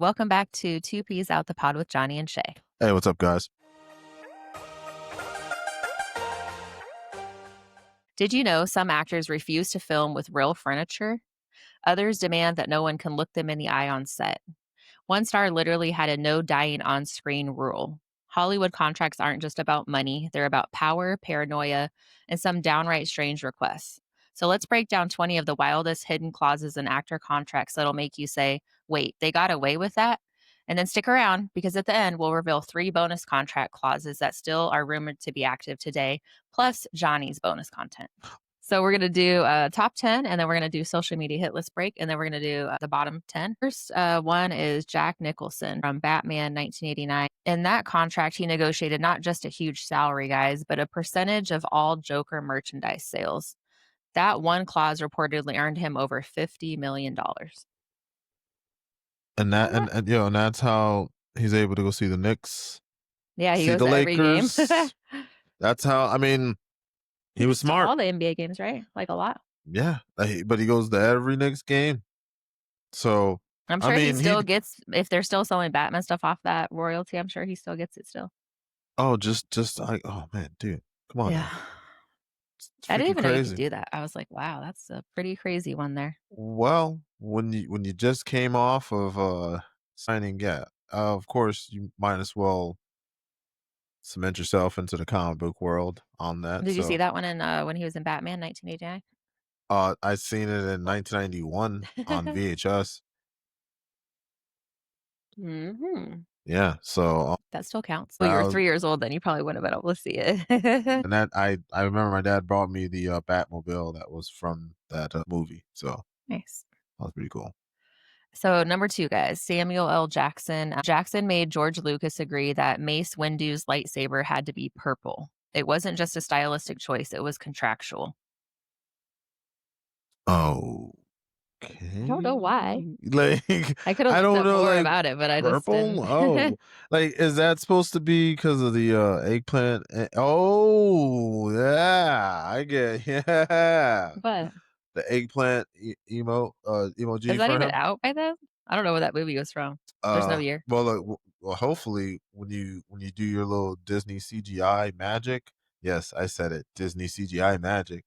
Welcome back to Two Peas Out the Pod with Johnny and Shay. Hey, what's up, guys? Did you know some actors refuse to film with real furniture? Others demand that no one can look them in the eye on set. One star literally had a no dying on screen rule. Hollywood contracts aren't just about money, they're about power, paranoia, and some downright strange requests. So let's break down 20 of the wildest hidden clauses in actor contracts that'll make you say, wait, they got away with that? And then stick around because at the end, we'll reveal 3 bonus contract clauses that still are rumored to be active today, plus Johnny's bonus content. So we're going to do top 10, and then we're going to do social media hit list break, and then we're going to do the bottom 10. First one is Jack Nicholson from Batman 1989. In that contract, he negotiated not just a huge salary, guys, but a percentage of all Joker merchandise sales. That one clause reportedly earned him over $50 million. And that's how he's able to go see the Knicks, Yeah, he see goes the to every game. Lakers. That's how. I mean, he was smart. All the NBA games, right? Like a lot. Yeah, but he goes to every Knicks game. So I'm sure he still gets, if they're still selling Batman stuff off that royalty, I'm sure he still gets it still. Oh, oh man, dude, come on. Yeah. Now. I didn't even know you could do that. I was like, wow, that's a pretty crazy one there. Well, when you just came off of signing, of course you might as well cement yourself into the comic book world on that. Did you see that one in when he was in Batman 1989? I seen it in 1991 on VHS. Mm-hmm. Yeah, so that still counts. Well, you were 3 years old then. You probably wouldn't have been able to see it. and that I remember my dad brought me the Batmobile that was from that movie. So nice. That was pretty cool. So number 2, guys, Samuel L. Jackson. Jackson made George Lucas agree that Mace Windu's lightsaber had to be purple. It wasn't just a stylistic choice; it was contractual. Oh. I don't know why. Like I could have looked up more about it, but I just didn't. Oh, like is that supposed to be because of the eggplant? Oh, yeah, I get yeah. But the eggplant emoji. is that for even him? out by then? I don't know where that movie was from. There's no year. Well, hopefully when you do your little Disney CGI magic, yes, I said it, Disney CGI magic.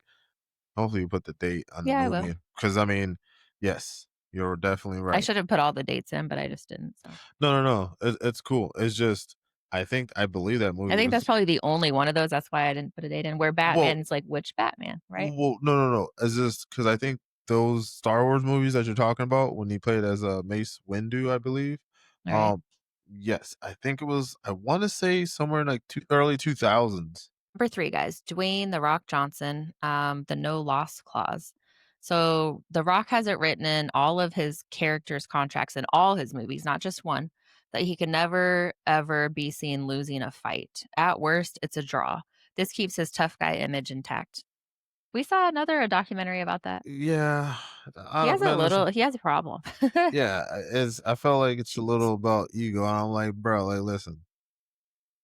Hopefully you put the date on the movie because I mean, yes, you're definitely right. I should have put all the dates in, but I just didn't. So. No, it's cool. It's just I believe that movie. I think that's probably the only one of those. That's why I didn't put a date in. Where Batman's like which Batman, right? Well, no. It's just because I think those Star Wars movies that you're talking about when he played as Mace Windu, I believe. Right. Yes, I think it was. I want to say somewhere in like early 2000s. Number 3, guys, Dwayne "The Rock" Johnson, the no loss clause. So The Rock has it written in all of his characters' contracts in all his movies, not just one, that he can never, ever be seen losing a fight. At worst, it's a draw. This keeps his tough guy image intact. We saw a documentary about that. Yeah. He has a problem. Yeah, I felt like it's a little about ego. And I'm like, bro, like, listen,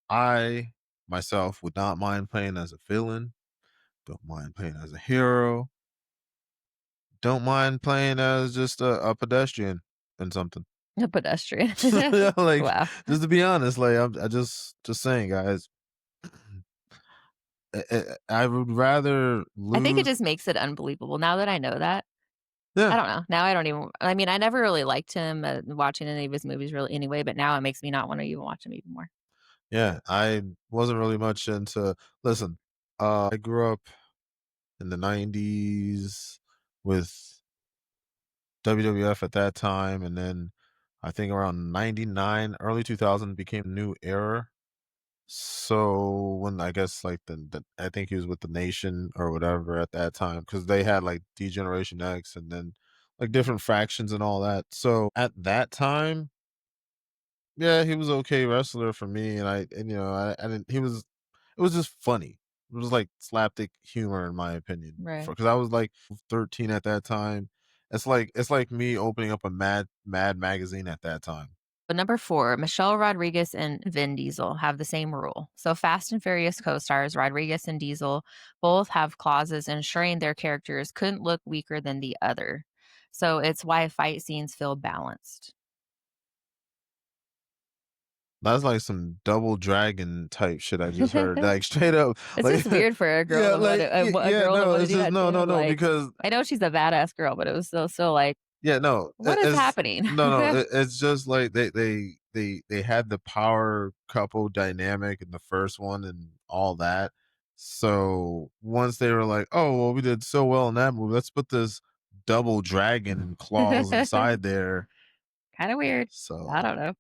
I myself would not mind playing as a villain. Don't mind playing as a hero. Don't mind playing as just a pedestrian in something. A pedestrian. Like, wow. Just to be honest, like I just saying, guys. I would rather lose. I think it just makes it unbelievable. Now that I know that, Yeah. I don't know. Now I don't even. I mean, I never really liked him watching any of his movies really anyway. But now it makes me not want to even watch him even more. Yeah, I wasn't really much into. Listen, I grew up in the '90s with WWF at that time, and then I think around '99, early 2000 became a new era. So when I guess like I think he was with the Nation or whatever at that time because they had like D-Generation X and then like different factions and all that. So at that time, yeah, he was okay wrestler for me, and I didn't. It was just funny. It was like slapstick humor in my opinion, Right? Because I was like 13 at that time. It's like me opening up a Mad magazine at that time. But number 4, Michelle Rodriguez and Vin Diesel have the same rule. So Fast and Furious co-stars Rodriguez and Diesel both have clauses ensuring their characters couldn't look weaker than the other. So it's why fight scenes feel balanced. That's like some Double Dragon type shit I just heard, like, straight up, It's like just weird for a girl yeah, to like, a yeah, girl to no, wanna it's do just that to no, no, him, no, like, because I know she's a badass girl, but it was still like, yeah, no, "What is it's happening?" no, no, it's just like they had the power couple dynamic in the first one and all that. So once they were like, "Oh, well, we did so well in that movie, let's put this double dragon clause inside there." Kinda weird. I So don't know.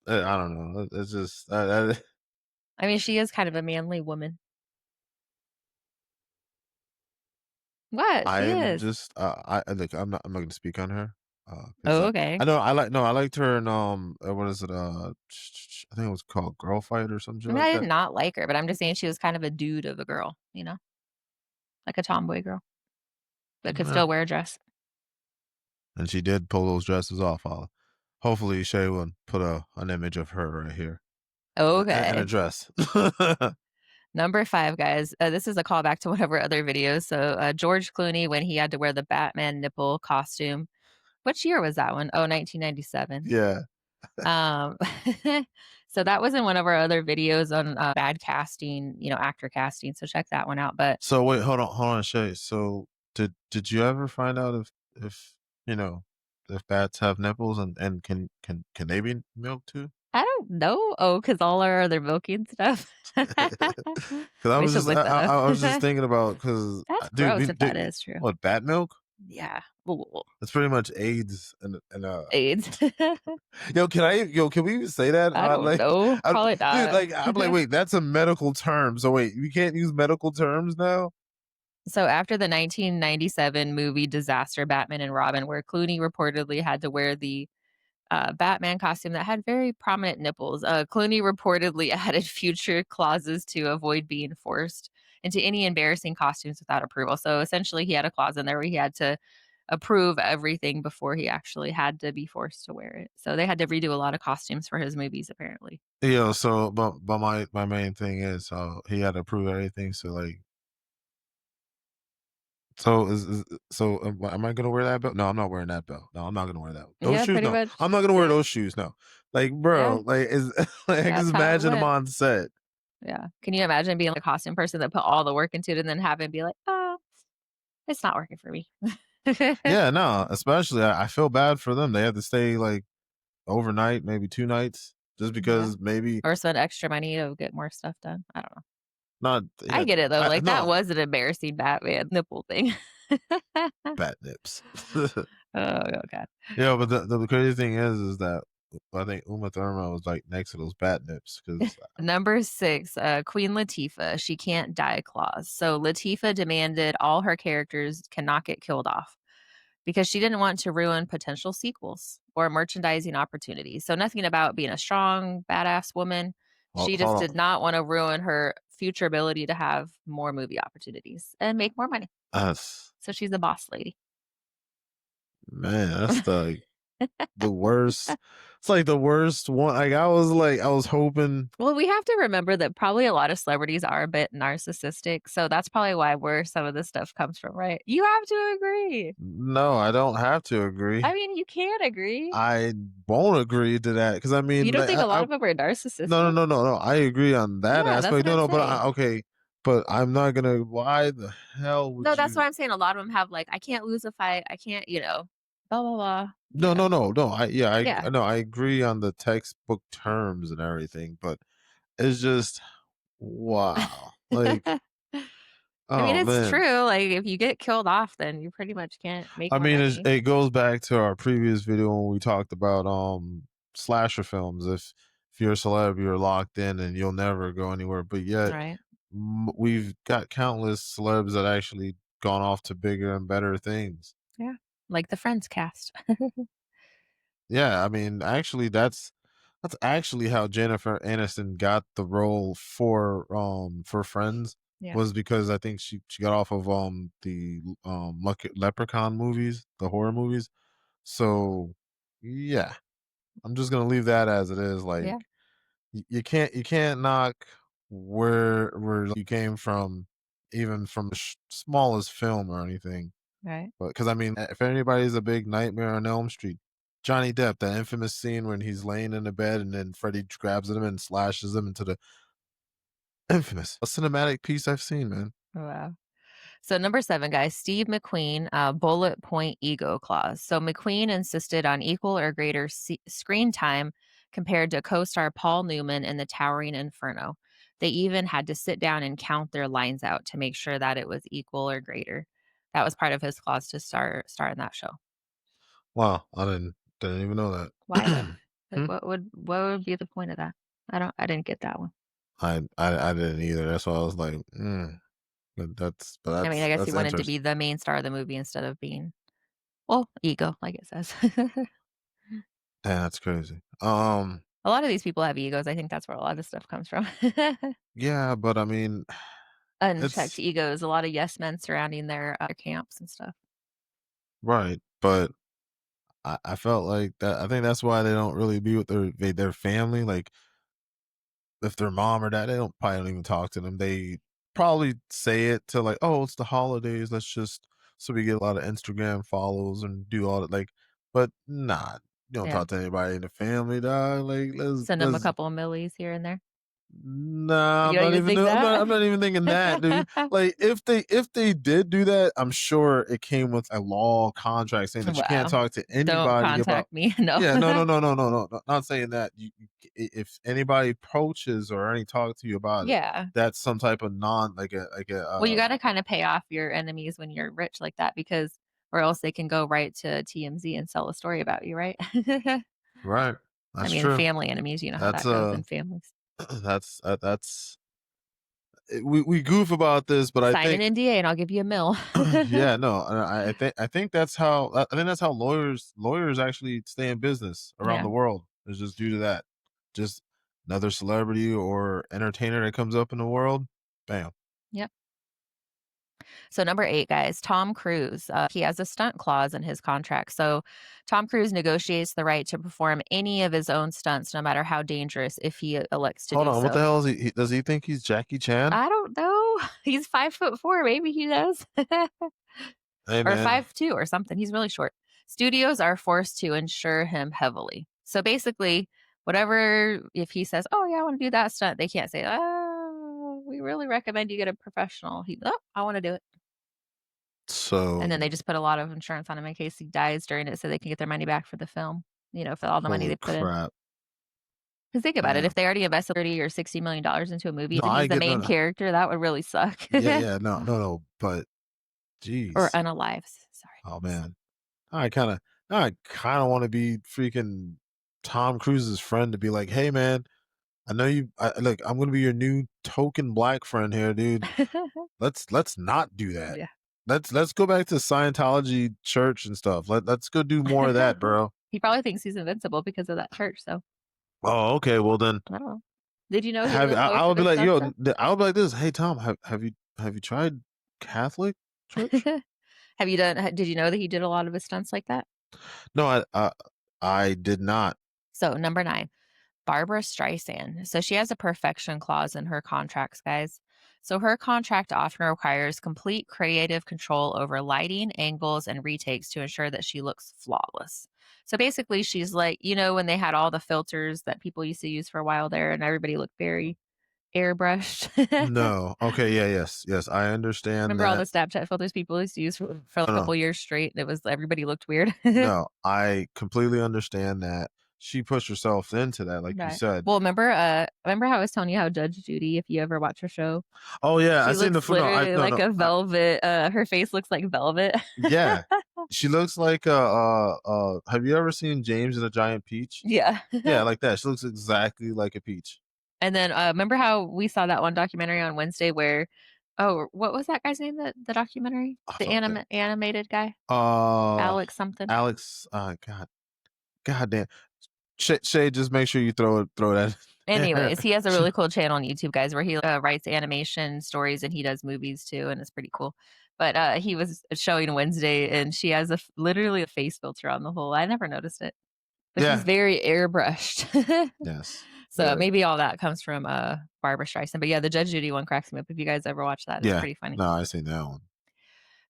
I don't know. It's just I mean, she is kind of a manly woman. What? She I'm is. just I look. I'm not gonna speak on her because Oh, okay. I know I like no I liked her in what is it I think it was called Girl Fight or some I shit mean, I like did that. not like her, but I'm just saying she was kind of a dude of a girl, you know? Like a tomboy girl that could Yeah. still wear a dress. And she did pull those dresses off. Hopefully Shay will put an image of her right here and a Okay. dress. Number 5, guys. This is a callback to one of our other videos. So, George Clooney, when he had to wear the Batman nipple costume. Which year was that one? Oh, 1997. Yeah. Um, so that was in one of our other videos on, bad casting, actor casting, so check that one out, but So wait, hold on, Shay. So did you ever find out if you know if bats have nipples and can they be milked too? I don't know. Oh, because all our other milking stuff. Because We should look that up. I was just thinking about because That's dude, gross if that is true. what bat milk? Yeah. Ooh, That's pretty much AIDS and AIDS. can we even say that? I don't Like, know. Probably dude, not. like I'm like, wait, that's a medical term. So wait, we can't use medical terms now. So after the 1997 movie disaster Batman and Robin, where Clooney reportedly had to wear the Batman costume that had very prominent nipples. Clooney reportedly added future clauses to avoid being forced into any embarrassing costumes without approval. So essentially, he had a clause in there where he had to approve everything before he actually had to be forced to wear it. So they had to redo a lot of costumes for his movies, apparently. Yeah. So, but my main thing is, he had to prove everything. So like, so so am I gonna wear that belt? No, I'm not wearing that belt. No, I'm not gonna wear that. Those Yeah, shoes, pretty no, much. I'm not gonna wear Yeah, those shoes. No, like, yeah, bro, like is like I can that's just how it imagine him went. on set. Yeah. Can you imagine being a costume person that put all the work into it and then have him be like, oh, it's not working for me? Yeah, no, especially I feel bad for them. They had to stay like overnight, maybe 2 nights, just Yeah. because maybe Or spend extra money to get more stuff done. I don't know. not. I Yeah, get it though, I like, that no was an embarrassing Batman nipple thing. bat nips. Oh, god. Yeah, but the crazy thing is that I think Uma Thurman was like next to those bat nips because Number 6, Queen Latifah, she can't die clause. So Latifah demanded all her characters cannot get killed off because she didn't want to ruin potential sequels or merchandising opportunities. So nothing about being a strong, badass woman. She just hold did on. not wanna ruin her future ability to have more movie opportunities and make more money. That's So she's a boss lady. man, that's the worst. It's like the worst one. Like I was hoping. Well, we have to remember that probably a lot of celebrities are a bit narcissistic, so that's probably why where some of this stuff comes from, right? You have to agree. No, I don't have to agree. I mean, you can agree. I won't agree to that because I You mean, don't like, think a lot I of them are no, no, narcissistic? no, no, no. I agree on that Yeah, that's aspect. what No, I'm no, but saying. okay, but I'm not gonna. Why the hell No, would that's what you? I'm saying. A lot of them have like, I can't lose a fight. I can't, blah blah blah. No, no, no, no. Yeah. I know I agree on the textbook terms and everything, but it's just wow. Like, I mean, oh it's man. true. Like, if you get killed off, then you pretty much can't make I more mean, money. it goes back to our previous video when we talked about slasher films. If you're a celeb, you're locked in and you'll never go anywhere. But yet, Right. we've got countless celebs that actually gone off to bigger and better things. Yeah. Like the Friends cast. Yeah, I mean, actually, that's actually how Jennifer Aniston got the role for Friends Yeah. was because I think she got off of the Leprechaun movies, the horror movies. So yeah, I'm just gonna leave that as it is. Like Yeah. you can't knock where you came from, even from the smallest film or anything. Right. But because I mean, if anybody's a big Nightmare on Elm Street. Johnny Depp, that infamous scene when he's laying in the bed and then Freddy grabs him and slashes him into the infamous a cinematic piece I've seen, man. Wow. So number 7, guys, Steve McQueen, bullet point ego clause. So McQueen insisted on equal or greater screen time compared to co-star Paul Newman in The Towering Inferno. They even had to sit down and count their lines out to make sure that it was equal or greater. That was part of his clause to star in that show. Wow, I didn't even know Why though? that. Like Hmm? what would be the point of that? I didn't get that one. I didn't either. That's why I was like, but I mean, I guess he that's wanted to interesting. be the main star of the movie instead of being, well, ego, like it says. Damn, that's crazy. A lot of these people have egos. I think that's where a lot of stuff comes from. Yeah, but I mean, Unchecked it's egos, a lot of yes men surrounding their camps and stuff. right, but I felt like that. I think that's why they don't really be with their family. Like if their mom or dad, they probably don't even talk to them. They probably say it to like, oh, it's the holidays. Let's just so we get a lot of Instagram follows and do all that. Like, but nah, you don't Yeah. talk to anybody in the family, dog. Like, Send them a let's couple of millies here and there. nah, You don't even think that? I'm not even thinking that, dude. Like if they did do that, I'm sure it came with a law contract saying that you can't Wow. talk to Don't anybody about contact me. No. yeah, not saying that. If anybody approaches or any talk to you about it, Yeah. that's some type of non like a Well, you got to kind of pay off your enemies when you're rich like that because, or else they can go right to TMZ and sell a story about you, right? right. I That's mean, true. family enemies, you know how That's that goes in families. that's we goof about this, but I Sign an think NDA and I'll give you a mill. yeah, no, I think that's how I think that's how lawyers actually stay in business around Yeah. the world. It's just due to that. Just another celebrity or entertainer that comes up in the world, bam. Yep. So number 8, guys, Tom Cruise. He has a stunt clause in his contract. So Tom Cruise negotiates the right to perform any of his own stunts, no matter how dangerous, if he elects to Hold do on, what the so. hell is does he think he's Jackie Chan? I don't know. He's 5'4". Maybe he does. Hey Or man. 5'2" or something. He's really short. Studios are forced to insure him heavily. So basically, whatever, if he says, "Oh, yeah, I wanna do that stunt," they can't say, "Oh, we really recommend you get a professional." "Oh, I wanna do it." And So then they just put a lot of insurance on him in case he dies during it so they can get their money back for the film, for all the money holy they put in. crap. 'Cause think about it, if Damn. they already invested 30 or $60 million into a movie No, and he's I the get no main no. character, that would really suck. Yeah, no, but Or jeez. unalives. Sorry, Oh guys. man. I kinda wanna be freaking Tom Cruise's friend to be like, hey man, I know look, I'm gonna be your new token black friend here, dude. Let's not do that. Yeah. Let's go back to Scientology church and stuff. Let's go do more of that, bro. He probably thinks he's invincible because of that church, so Oh, okay. Well then, I don't know. Did you know he did I most of would be his like, stunts yo, though? I would be like this. Hey, Tom, have you tried Catholic church? Did you know that he did a lot of his stunts like that? No, I did not. So, number 9, Barbara Streisand. So she has a perfection clause in her contracts, guys. So her contract often requires complete creative control over lighting, angles, and retakes to ensure that she looks flawless. So basically, she's like, when they had all the filters that people used to use for a while there, and everybody looked very airbrushed. No. Okay. Yeah. Yes. Yes. I understand Remember all the that. Snapchat filters people used to use for a No. couple No. years straight? It was everybody looked weird. No. I completely understand that. She pushed herself into that, like you Right. said. Well, remember how I was telling you how Judge Judy, if you ever watch her show, Oh yeah, I she seen the looks foot. No, I literally no like no. a velvet, her face looks like velvet. Yeah, she looks like have you ever seen James and the Giant Peach? Yeah. Yeah, like that. She looks exactly like a peach. And then, remember how we saw that one documentary on Wednesday where what was that guy's name, the documentary? I The forget. animated guy? Uh, Alex something? Alex. God damn. Shay, just make sure you throw that. In there. Anyways, he has a really cool channel on YouTube, guys, where he writes animation stories and he does movies too, and it's pretty cool. But he was showing Wednesday, and she has literally a face filter on the whole. I never noticed it, but she's Yeah. very airbrushed. Yes. So Very. maybe all that comes from Barbara Streisand. But yeah, the Judge Judy one cracks me up. If you guys ever watch that, it's Yeah. pretty funny. No, I seen that one.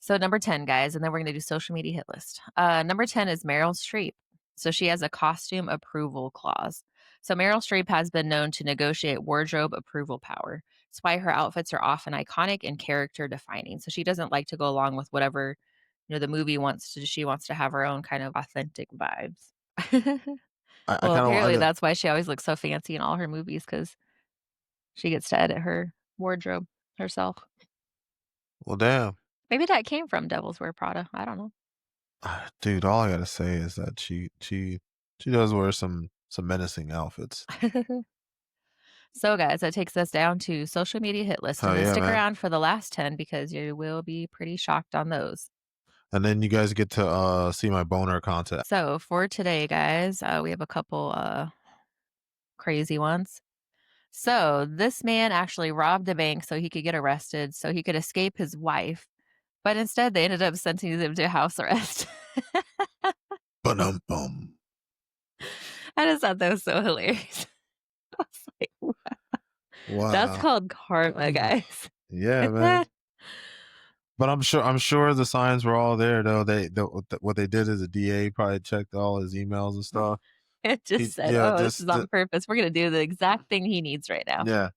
So number 10, guys, and then we're gonna do social media hit list. Number 10 is Meryl Streep. So she has a costume approval clause. So Meryl Streep has been known to negotiate wardrobe approval power. That's why her outfits are often iconic and character defining. So she doesn't like to go along with whatever, the movie wants to. She wants to have her own kind of authentic vibes. I Well, kind of apparently I, that's why she always looks so fancy in all her movies because she gets to edit her wardrobe herself. well, damn, Maybe that came from Devil's Wear Prada. I don't know. dude. All I gotta say is that she does wear some menacing outfits. So, guys, that takes us down to social media hit list, Oh and then yeah, stick man. around for the last 10 because you will be pretty shocked on those. And then you guys get to see my boner content. So, for today, guys, we have a couple crazy ones. So, this man actually robbed a bank so he could get arrested, so he could escape his wife, but instead they ended up sentencing him to house arrest. Bum bum. I just thought that was so hilarious. I was like, that's Wow. called karma, guys. Yeah, man. But I'm sure the signs were all there though. What they did is the DA probably checked all his emails and stuff. It just He said, yeah, "Oh, this is on purpose. We're gonna do the exact thing he needs right now." yeah.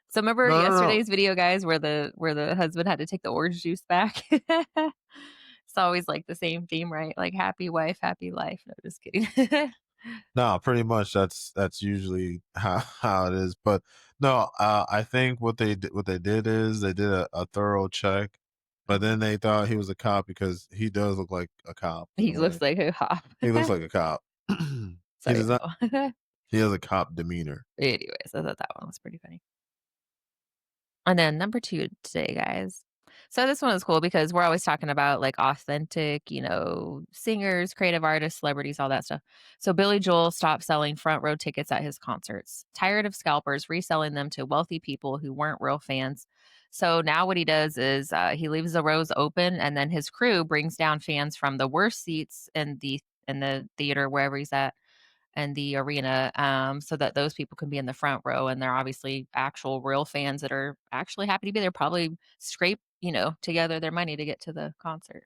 So remember No, no, no. yesterday's video, guys, where the husband had to take the orange juice back? It's always like the same theme, right? Like happy wife, happy life. No, just kidding. No, pretty much that's usually how it is. But no, I think what they did is they did a thorough check, but then they thought he was a cop because he does look like a cop in a He way. looks like a cop. He looks like a cop. He So does not. yeah. He has a cop demeanor. Anyways, I thought that one was pretty funny. And then number 2 today, guys. So this one is cool because we're always talking about like authentic, singers, creative artists, celebrities, all that stuff. So Billy Joel stopped selling front row tickets at his concerts, tired of scalpers reselling them to wealthy people who weren't real fans. So now what he does is he leaves the rows open, and then his crew brings down fans from the worst seats in the theater wherever he's at and the arena, so that those people can be in the front row, and they're obviously actual real fans that are actually happy to be there, probably scrape, together their money to get to the concert.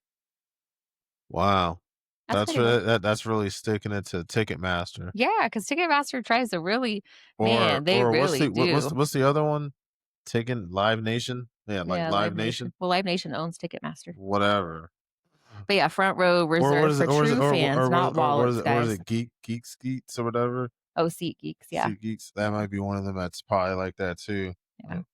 Wow, That's pretty lit. that's really sticking it to Ticketmaster. Yeah, because Ticketmaster tries to really, man, they Or really do. what's the other one? Taking Live Nation? Yeah, like Yeah, Live Live Nation? Nation. Well, Live Nation owns Ticketmaster. Whatever. But yeah, front row Or what reserved is for it or is it true fans, not or is wallets, it or is guys. it Geek Skeets or whatever? Oh, Seat Geeks, yeah. Seat Geeks. That might be one of them that's probably like that too. Yeah. But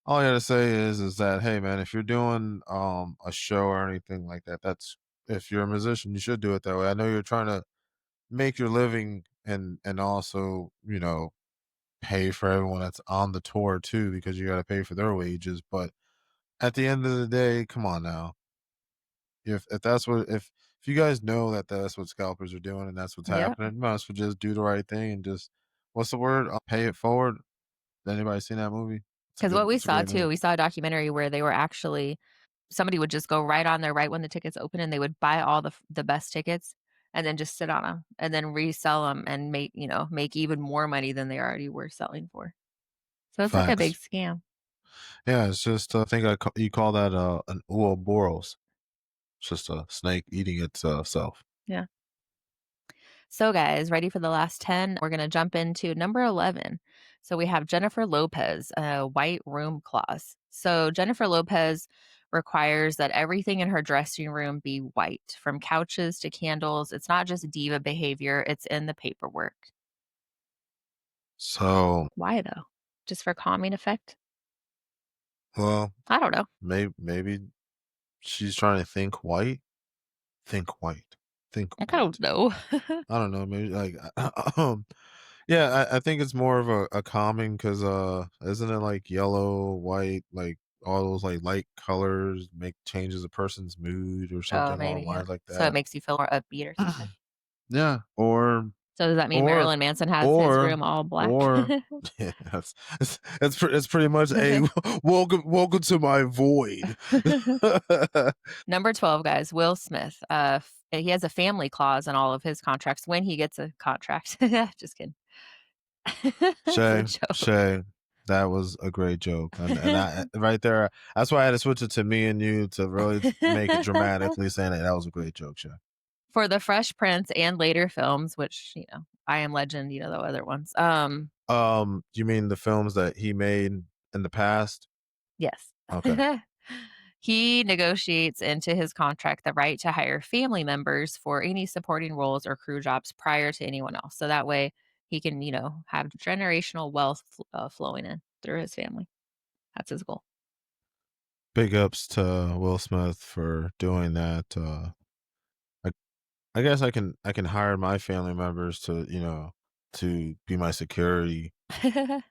all I gotta say is that hey man, if you're doing a show or anything like that, that's if you're a musician, you should do it that way. I know you're trying to make your living and also, pay for everyone that's on the tour too, because you gotta pay for their wages. But at the end of the day, come on now. If that's what if you guys know that that's what scalpers are doing and that's what's Yeah. happening, you might as well just do the right thing and just what's the word? Pay it forward. Anybody seen that movie? Because what we It's a saw great too, movie. we saw a documentary where they were actually somebody would just go right on there right when the tickets open, and they would buy all the best tickets and then just sit on them and then resell them and make even more money than they already were selling for. So it's like a big Facts. scam. Yeah, it's just I think you call that an Ouroboros. It's just a snake eating itself. Yeah. So, guys, ready for the last 10? We're going to jump into number 11. So, we have Jennifer Lopez, a white room clause. So, Jennifer Lopez requires that everything in her dressing room be white, from couches to candles. It's not just diva behavior, it's in the paperwork. So, Why, though? Just for calming effect? well, I don't know. maybe she's trying to think white. Think white. Think I don't white. know. I don't know. Maybe like yeah. I think it's more of a calming because isn't it like yellow, white, like all those like light colors make changes a person's mood or Oh, something along maybe, the yeah. lines like So it that. makes you feel more upbeat or something. Yeah. So does that mean Or Marilyn Manson has his or room all black? or yeah, it's pretty much a welcome to my void. Number 12, guys, Will Smith. He has a family clause in all of his contracts when he gets a contract. Just kidding. It's a joke. Shay, that was a great joke, and I right there, that's why I had to switch it to me and you to really make it dramatically saying that was a great joke, Shay. For the Fresh Prince and later films, which, I Am Legend, the other ones. You mean the films that he made in the past? Yes. Okay. He negotiates into his contract the right to hire family members for any supporting roles or crew jobs prior to anyone else. So that way he can, have generational wealth flowing in through his family. That's his goal. Big ups to Will Smith for doing that. I I guess I can hire my family members to, to be my security. I,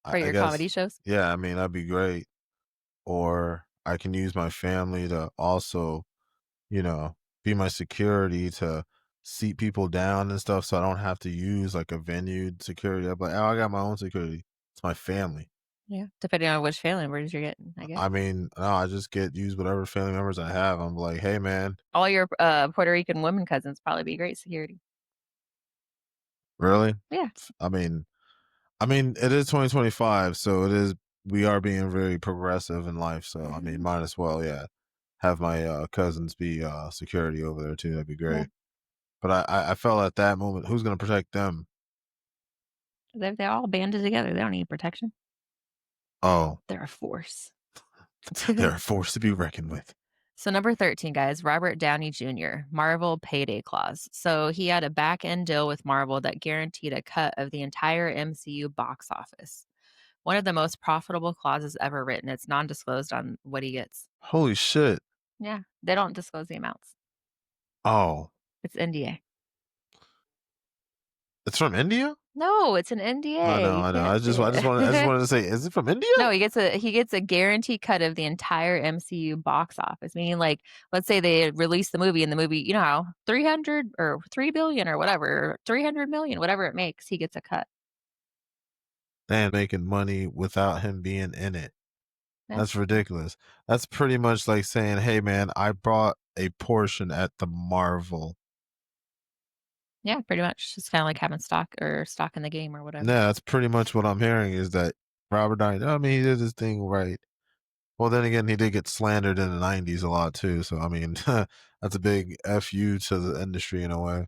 For I your guess, comedy shows. yeah, I mean, that'd be great. Or I can use my family to also, you know, be my security to seat people down and stuff so I don't have to use like a venue security. I'm like, oh, I got my own security. It's my family. Yeah. Depending on which family members you're getting, I guess. I mean, no, I just use whatever family members I have. I'm like, hey man, All your Puerto Rican women cousins probably be great security. really? Yeah. I mean, it is 2025, so we are being very progressive in life. So I mean, Mhm. might as well, yeah, have my cousins be security over there too. That'd be Yeah. great. But I felt at that moment, who's gonna protect them? They're all banded together. They don't need protection. Oh, They're a force. they're a force to be reckoned with. So number 13, guys, Robert Downey Jr., Marvel payday clause. So he had a back end deal with Marvel that guaranteed a cut of the entire MCU box office. One of the most profitable clauses ever written. It's non-disclosed on what he gets. Holy shit! Yeah, they don't disclose the amounts. Oh, It's NDA. it's from India? No, it's an I NDA. know, You I know. can't say I just it. wanted to say, is it from India? No, he gets a guaranteed cut of the entire MCU box office. Meaning, like, let's say they release the movie, and the movie, you know how 300 or 3 billion or whatever, 300 million, whatever it makes, he gets a cut. And making money without him being in it. Yeah, That's ridiculous. That's pretty much like saying, "Hey, man, I bought a portion at the Marvel." yeah, pretty much. It's kind of like having stock in the game or whatever. Yeah, that's pretty much what I'm hearing is that Robert Downey. I mean, he did his thing right. Well, then again, he did get slandered in the '90s a lot too. So I mean, that's a big fu to the industry in a way.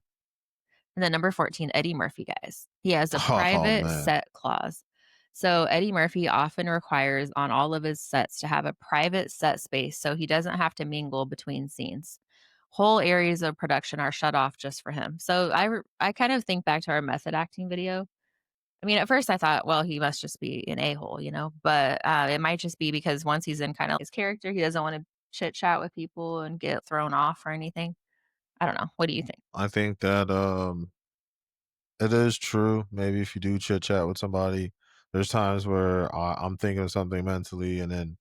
And then number 14, Eddie Murphy, guys. He has a Oh private man, set clause. So Eddie Murphy often requires on all of his sets to have a private set space so he doesn't have to mingle between scenes. Whole areas of production are shut off just for him. So I kind of think back to our method acting video. I mean, at first I thought, well, he must just be an a-hole, but it might just be because once he's in kind of his character, he doesn't want to chit chat with people and get thrown off or anything. I don't know. What do you think? I think that it is true. Maybe if you do chit chat with somebody, there's times where I'm thinking of something mentally, and then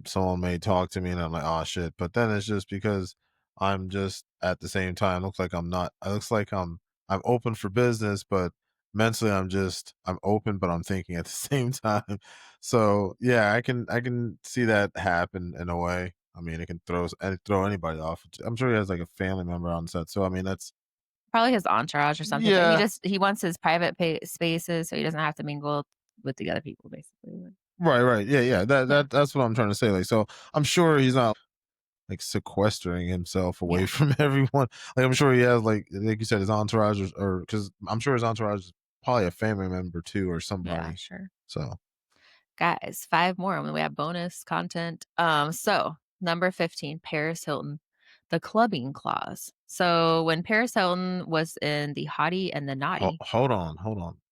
someone may talk to me and I'm like, oh shit. But then it's just because I'm just at the same time looks like I'm not it looks like I'm open for business, but mentally I'm open, but I'm thinking at the same time. So yeah, I can see that happen in a way. I mean, it can throw anybody off. I'm sure he has like a family member on set. So I mean that's Probably his entourage or something, but he yeah. just he wants his private spaces so he doesn't have to mingle with the other people, basically. Right. Yeah, yeah. That Yeah, that that's what I'm trying to say. Like, so I'm sure he's not like sequestering himself away yeah, from everyone. Like I'm sure he has like you said, his entourage or because I'm sure his entourage is probably a family member too or yeah, somebody. sure. So Guys, 5 more, and then we have bonus content. So number 15, Paris Hilton, the clubbing clause. So when Paris Hilton was in The Hottie and the Naughty. hold on.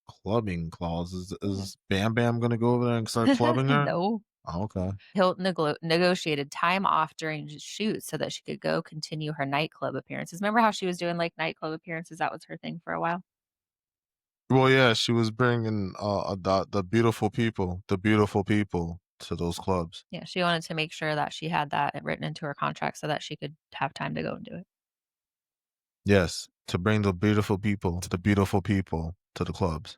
Clubbing clause Yeah. is Bam Bam gonna go over there and start clubbing her? No. Oh, okay. Hilton negotiated time off during shoots so that she could go continue her nightclub appearances. Remember how she was doing like nightclub appearances? That was her thing for a while. Well, yeah, she was bringing the beautiful people to those clubs. Yeah, she wanted to make sure that she had that written into her contract so that she could have time to go and do it. Yes, to bring the beautiful people to the clubs.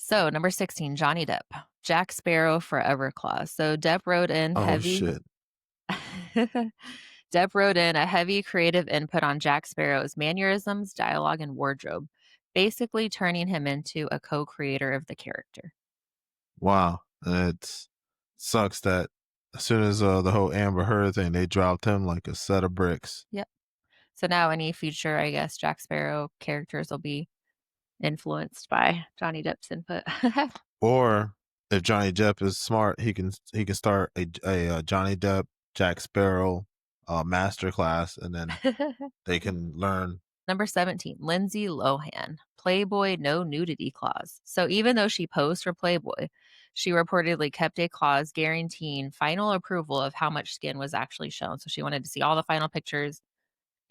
So, number 16, Johnny Depp, Jack Sparrow forever clause. So, Depp wrote in Oh heavy. shit. Depp wrote in a heavy creative input on Jack Sparrow's mannerisms, dialogue, and wardrobe, basically turning him into a co creator of the character. Wow. It sucks that as soon as the whole Amber Heard thing, they dropped him like a set of bricks. Yep. So now any future, I guess, Jack Sparrow characters will be influenced by Johnny Depp's input. Or if Johnny Depp is smart, he can start a Johnny Depp Jack Sparrow master class, and then they can learn. Number 17, Lindsay Lohan, Playboy no nudity clause. So even though she posed for Playboy, she reportedly kept a clause guaranteeing final approval of how much skin was actually shown. So she wanted to see all the final pictures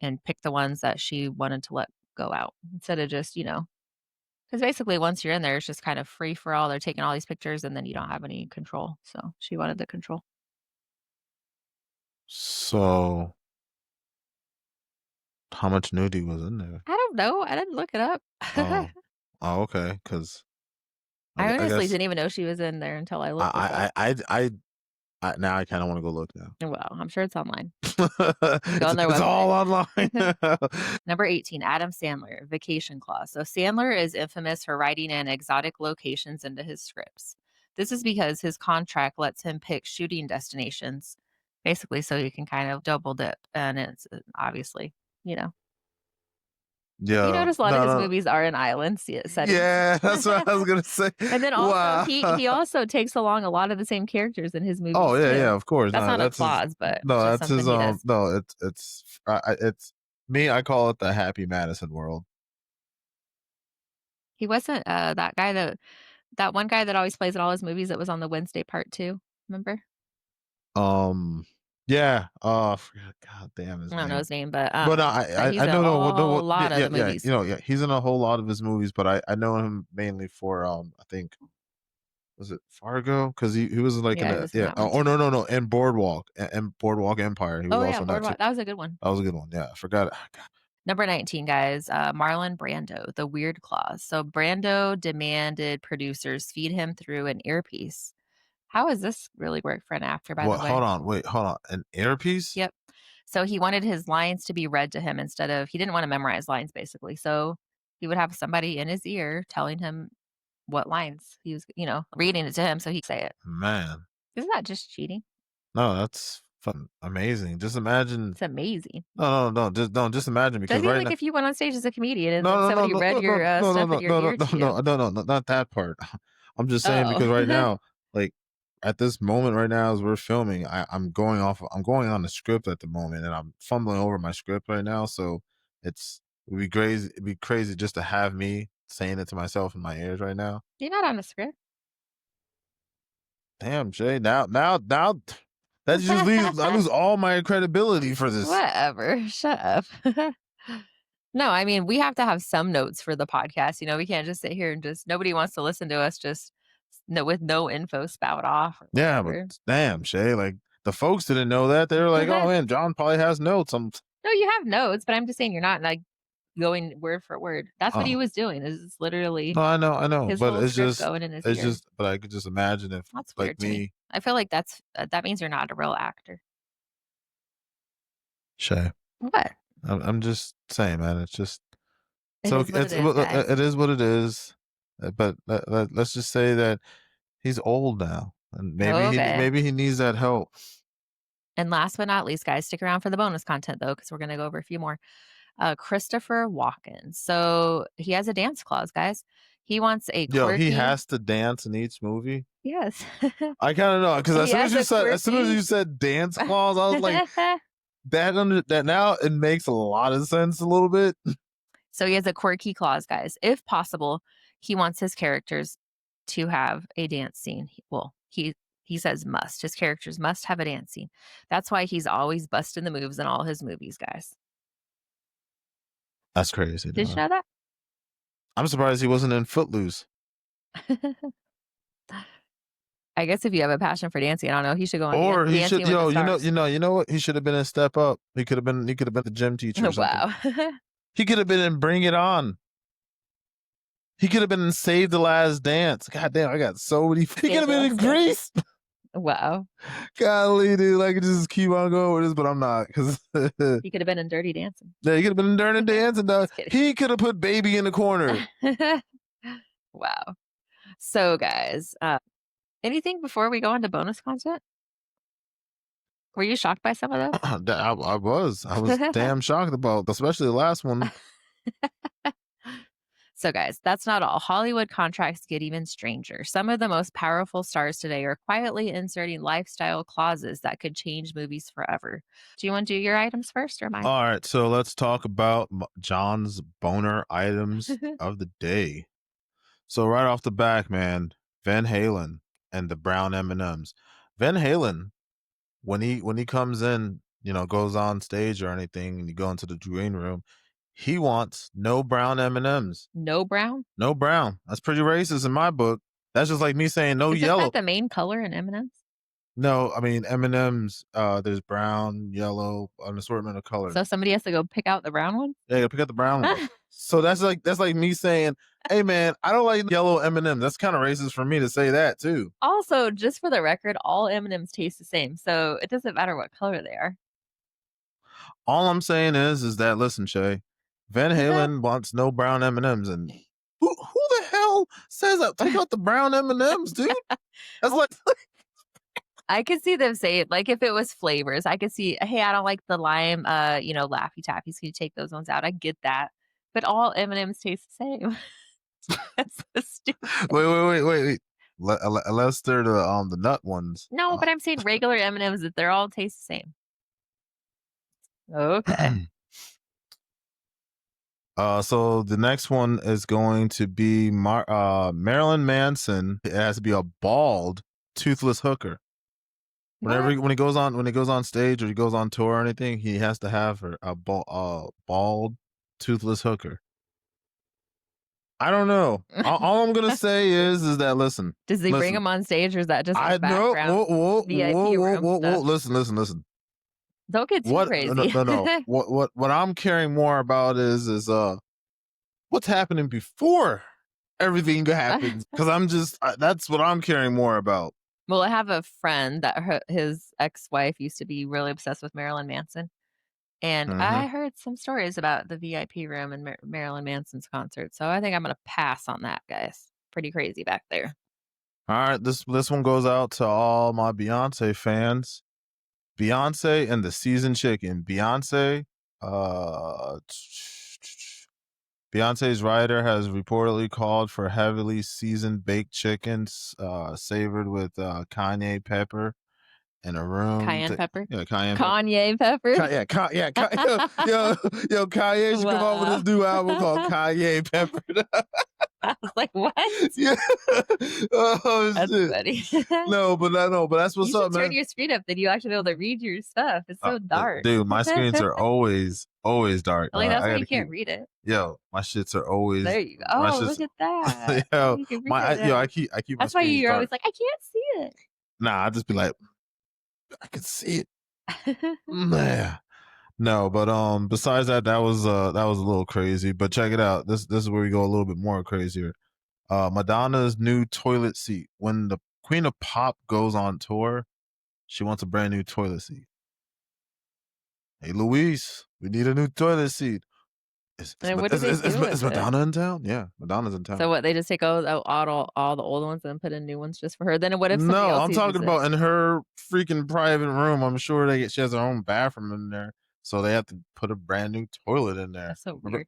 and pick the ones that she wanted to let go out instead of just, because basically once you're in there, it's just kind of free for all. They're taking all these pictures and then you don't have any control. So she wanted the control. So how much nudity was in there? I don't know. I didn't look it up. Oh, oh, okay. Because I I honestly guess didn't even know she was in there until I looked this up. I now I kind of want to go look now. Well, I'm sure it's online. Go on their It's website. all online. Number 18, Adam Sandler, vacation clause. So Sandler is infamous for writing in exotic locations into his scripts. This is because his contract lets him pick shooting destinations, basically, so he can kind of double dip. And it's obviously, you know, if you Yeah, notice, a lot of no, his no. movies are in island settings. Yeah, that's what I was gonna say. And then also, Wow. he also takes along a lot of the same characters in his Oh movies yeah, too. yeah, of course. That's No, not a that's his. clause, but it's No, just that's something his. he does. No, it's me. I call it the Happy Madison world. He wasn't that one guy that always plays in all his movies that was on the Wednesday part 2, remember? Um, yeah. Oh, I forgot. God damn his I don't know name. his name, but, But he's I in don't know what a yeah, lot of yeah, the yeah, movies. yeah, he's in a whole lot of his movies, but I know him mainly for I think, was it Fargo? Because he was like in Yeah, he a, was in yeah. that one Oh, too. no, and Boardwalk Empire. He was Oh, yeah, also in that too. Boardwalk, that was a good one. That was a good one. Yeah, I forgot it. God. Number 19, guys, Marlon Brando, The Weird Clause. So Brando demanded producers feed him through an earpiece. How does this really work for an actor, by the What? way? Hold on. Wait. Hold on. An earpiece? Yep. So he wanted his lines to be read to him instead of he didn't wanna memorize lines, basically. So he would have somebody in his ear telling him what lines he was, reading it to him so he could say it. Man, Isn't that just cheating? no, that's fun, amazing. Just imagine. It's amazing. No, no, no. Just imagine, So I because feel right like now. if you went on stage as a comedian and then No, no, somebody no, read no, no, your, no, no, stuff in no, your no, no, ear no, to you. no, no, no, no, not that part. I'm just saying, because right Oh. now, like at this moment right now as we're filming, I'm going on the script at the moment, and I'm fumbling over my script right now. So it'd be crazy just to have me saying it to myself in my ears right now. You're not on a script. Damn, Jay. Now that just leaves I lose all my credibility for this. Whatever. Shut up. No, I mean, we have to have some notes for the podcast, we can't just sit here and just nobody wants to listen to us just no with no info spout off or Yeah, but whatever. damn, Shay, like the folks didn't know that. They were like, "Oh man, John probably has notes." No, you have notes, but I'm just saying you're not, like, going word for word. That's what he Oh, was doing, is literally no, I know, his but whole script going in his ear. but I could just imagine if, That's like weird to me. me, I feel like that means you're not a real actor. Shay. What? I'm just saying, man. It's just It so is what it is, guys. it is what it is. But let's just say that he's old now, and Okay. maybe he needs that help. And last but not least, guys, stick around for the bonus content, though, because we're gonna go over a few more. Christopher Walken. So he has a dance clause, guys. He wants a Yo, he quirky. has to dance in each movie. Yes. I kind of know, because He has a as soon as quirky. you said dance clause, I was like, that now it makes a lot of sense a little bit. So he has a quirky clause, guys. If possible, he wants his characters to have a dance scene. Well, he says must. His characters must have a dance scene. That's why he's always busting the moves in all his movies, guys. That's crazy, Did you dog. know that? I'm surprised he wasn't in Footloose. I guess if you have a passion for dancing, I don't know. He should go on Or he Dancing should, with the Stars. you know what? He should have been in Step Up. He could have been the gym teacher or something. Wow. He could have been in Bring It On. He could have been in Save the Last Dance. God damn, I got so many. He could have been in Grease. Wow. Golly, dude, I could just keep on going with this, but I'm not, because He could have been in Dirty Dancing. yeah, he could have been in Dirty Dancing. Just kidding. He could have put Baby in the corner. Wow. So, guys, anything before we go on to bonus content? Were you shocked by some of those? I was damn shocked about, especially the last one. So, guys, that's not all. Hollywood contracts get even stranger. Some of the most powerful stars today are quietly inserting lifestyle clauses that could change movies forever. Do you want to do your items first or mine? All right, so let's talk about John's boner items of the day. So right off the back, man, Van Halen and the brown M&Ms. Van Halen, when he comes in, goes on stage or anything, and you go into the green room, he wants no brown M&Ms. No brown? No brown. That's pretty racist in my book. That's just like me saying no Isn't yellow. that the main color in M&Ms? No, I mean M&Ms. There's brown, yellow, an assortment of colors. So somebody has to go pick out the brown one? Yeah, pick up the brown one. So that's like me saying, "Hey, man, I don't like yellow M&Ms." That's kind of racist for me to say that too. Also, just for the record, all M&Ms taste the same, so it doesn't matter what color they are. All I'm saying is that listen, Shay, Van Halen wants no brown M&Ms, and who the hell says that? Take out the brown M&Ms, dude. That's like I could see them say it, like, if it was flavors, I could see, "Hey, I don't like the lime, Laffy Taffies. Can you take those ones out?" I get that, but all M&Ms taste the same. That's so stupid. wait. Unless they're the nut ones. No, but I'm saying regular M&Ms, that they're all taste the same. Okay. So the next one is going to be Marilyn Manson. It has to be a bald, toothless hooker. What? When he goes on stage or he goes on tour or anything, he has to have a bald, toothless hooker. I don't know. All I'm gonna say is that listen. Does he bring listen, them on stage, or is that just I like know. background VIP room stuff? Listen. Don't get too What? crazy. No. What I'm caring more about is what's happening before everything happens, because that's what I'm caring more about. Well, I have a friend that his ex-wife used to be really obsessed with Marilyn Manson, and Mhm. I heard some stories about the VIP room in Marilyn Manson's concert, so I think I'm gonna pass on that, guys. Pretty crazy back there. All right, this one goes out to all my Beyonce fans. Beyonce and the seasoned chicken. Uh, Beyonce's writer has reportedly called for heavily seasoned baked chickens, savored with Kanye pepper in a room. Cayenne pepper? Yeah, cayenne pepper. Kanye pepper? Yo, Kanye should come out with this new album called Kanye Pepper. I was like, "What?" Yeah. Oh That's shit. funny. No, but that's You what's should up, turn man. your screen up, then you actually be able to read your stuff. It's so dark. Dude, my screens are always dark. Like, that's I why gotta you can't keep. read it. Yo, my shits are always. There you go. My Oh, shits. look at that. Yo, You can read it now. I keep my That's why screens you're dark. always like, "I can't see it." Nah, I just be like, I can see it. Nah. No, but besides that was a little crazy. But check it out. This is where we go a little bit more crazier. Madonna's new toilet seat. When the Queen of Pop goes on tour, she wants a brand new toilet seat. Hey, Louise, we need a new toilet seat. And what do they do with Is it? Madonna in town? Yeah, Madonna's in town. So what, they just take all the old ones and put in new ones just for her? Then what if somebody No, else I'm uses talking it? about in her freaking private room. I'm sure she has her own bathroom in there, so they have to put a brand new toilet in there. That's so weird.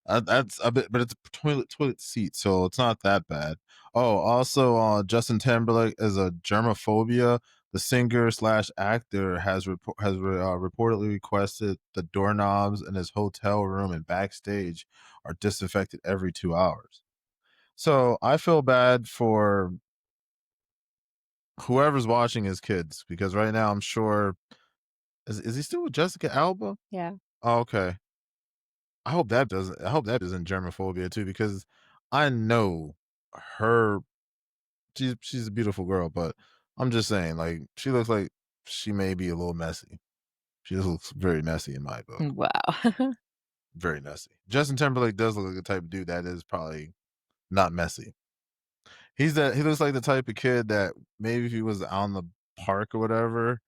That's a bit, but it's a toilet seat, so it's not that bad. Oh, also, Justin Timberlake is a germophobia. The singer slash actor has reportedly requested the doorknobs in his hotel room and backstage are disinfected every 2 hours. So I feel bad for whoever's watching his kids, because right now I'm sure is he still with Jessica Alba? Yeah. Oh, okay. I hope that doesn't. I hope that isn't germophobia too, because I know her. She's a beautiful girl, but I'm just saying, like, she looks like she may be a little messy. She just looks very messy in my book. Wow. Very messy. Justin Timberlake does look like the type of dude that is probably not messy. He looks like the type of kid that maybe if he was on the park or whatever,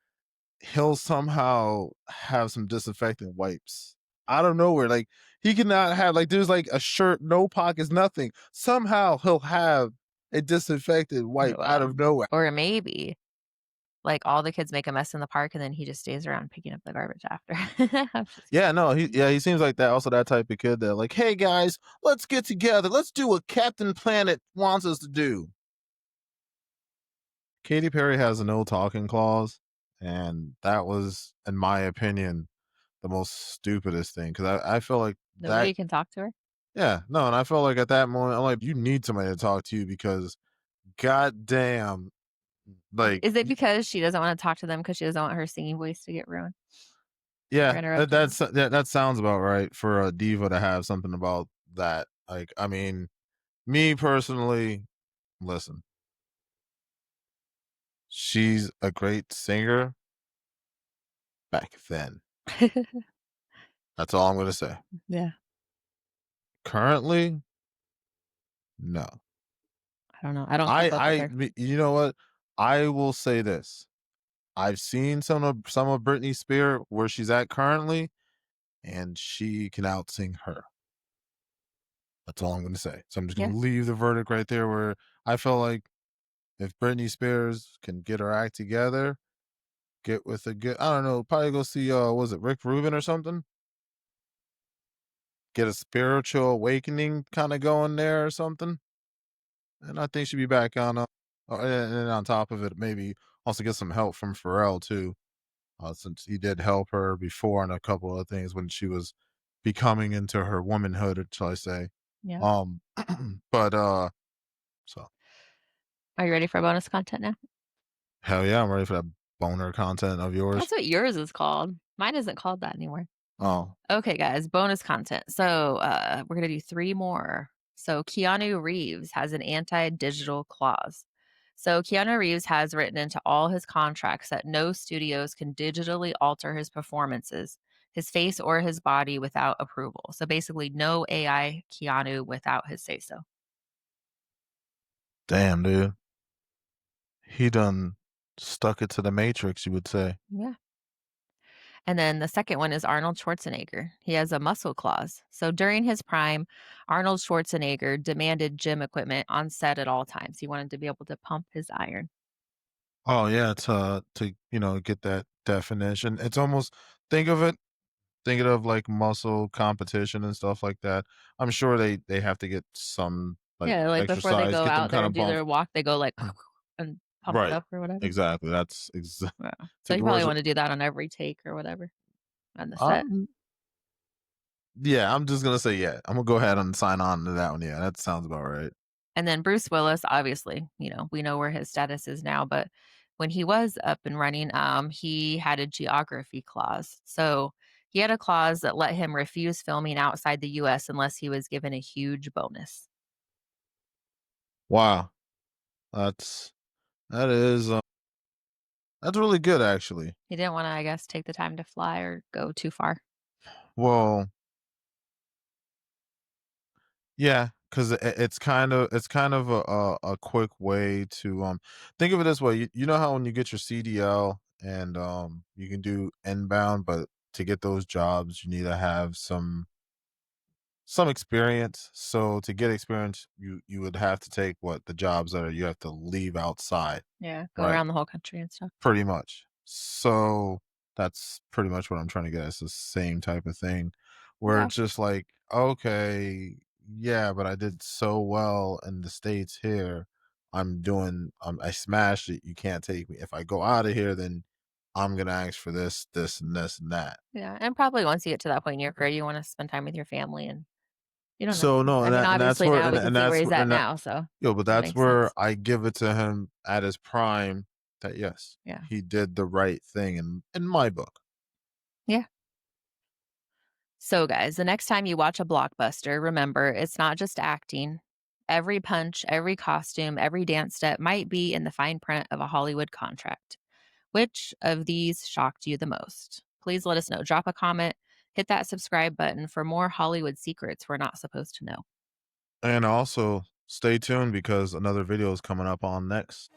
he'll somehow have some disinfectant wipes out of nowhere. Like, he cannot have, like, there's like a shirt, no pockets, nothing. Somehow he'll have a disinfectant wipe out Wow. of nowhere. Or maybe Like, all the kids make a mess in the park, and then he just stays around picking up the garbage after. I'm just Yeah, no, he seems like that also that type of kid that like, "Hey guys, let's get together. Let's do what Captain Planet wants us to do." Katy Perry has a no talking clause, and that was, in my opinion, the most stupidest thing because I feel like that nobody can talk to her? yeah, no, and I felt like at that moment, I'm like, you need somebody to talk to you because goddamn, like, Is it because she doesn't wanna talk to them because she doesn't want her singing voice to get ruined or yeah, interrupted? that sounds about right for a diva to have something about that. Like, I mean, me personally, listen, she's a great singer back then. That's all I'm gonna say. Yeah. Currently, no. I don't know. I don't keep up with her. You know what? I will say this. I've seen some of Britney Spears where she's at currently, and she can outsing her. That's all I'm gonna say. So I'm just Yeah. gonna leave the verdict right there where I feel like if Britney Spears can get her act together, get with a good I don't know, probably go see was it Rick Rubin or something? Get a spiritual awakening kind of going there or something. And I think she'd be back on and on top of it, maybe also get some help from Pharrell too. Since he did help her before on a couple of things when she was becoming into her womanhood, shall I say. Yeah. Um but so Are you ready for bonus content now? hell yeah, I'm ready for that boner content of yours. That's what yours is called. Mine isn't called that anymore. Oh, Okay, guys, bonus content. So, we're gonna do 3 more. So, Keanu Reeves has an anti-digital clause. So, Keanu Reeves has written into all his contracts that no studios can digitally alter his performances, his face or his body without approval. So, basically, no AI Keanu without his say so. damn, dude. He done stuck it to the matrix, you would say. Yeah. And then the second one is Arnold Schwarzenegger. He has a muscle clause. So during his prime, Arnold Schwarzenegger demanded gym equipment on set at all times. He wanted to be able to pump his iron. Oh yeah, to get that definition. It's almost think of it thinking of like muscle competition and stuff like that. I'm sure they have to get some like Yeah, like before they exercise, go get them out there kind and of do bumped. their walk, they go like and pump it Right. up or whatever. Exactly. That's exactly Yeah. So take you the probably words. want to do that on every take or whatever on the set. Um yeah, I'm just gonna say yeah. I'm gonna go ahead and sign on to that one. Yeah, that sounds about right. And then Bruce Willis, obviously, we know where his status is now, but when he was up and running, he had a geography clause. So he had a clause that let him refuse filming outside the US unless he was given a huge bonus. Wow. That's that is that's really good actually. He didn't want to, I guess, take the time to fly or go too far. Well, yeah, because it's kind of a quick way to think of it this way. You know how when you get your CDL and you can do inbound, but to get those jobs you need to have some experience. So to get experience, you would have to take what the jobs that are you have to leave outside, Yeah, go right? around the whole country and stuff. Pretty much. So, that's pretty much what I'm trying to get at. It's the same type of thing where Yeah. it's just like, "Okay, yeah, but I did so well in the States here. I smashed it. You can't take me. If I go out of here, then I'm gonna ask for this, this, and this, and that." Yeah. And probably once you get to that point in your career, you want to spend time with your family and you don't So, know. no, I mean, and that's obviously where now we can and see where that's he's where at and that now. So but that that's makes where sense. I give it to him at his prime that, yes, Yeah. he did the right thing in my book. Yeah. So, guys, the next time you watch a blockbuster, remember it's not just acting. Every punch, every costume, every dance step might be in the fine print of a Hollywood contract. Which of these shocked you the most? Please let us know. Drop a comment, hit that subscribe button for more Hollywood secrets we're not supposed to know. And also, stay tuned because another video is coming up on next.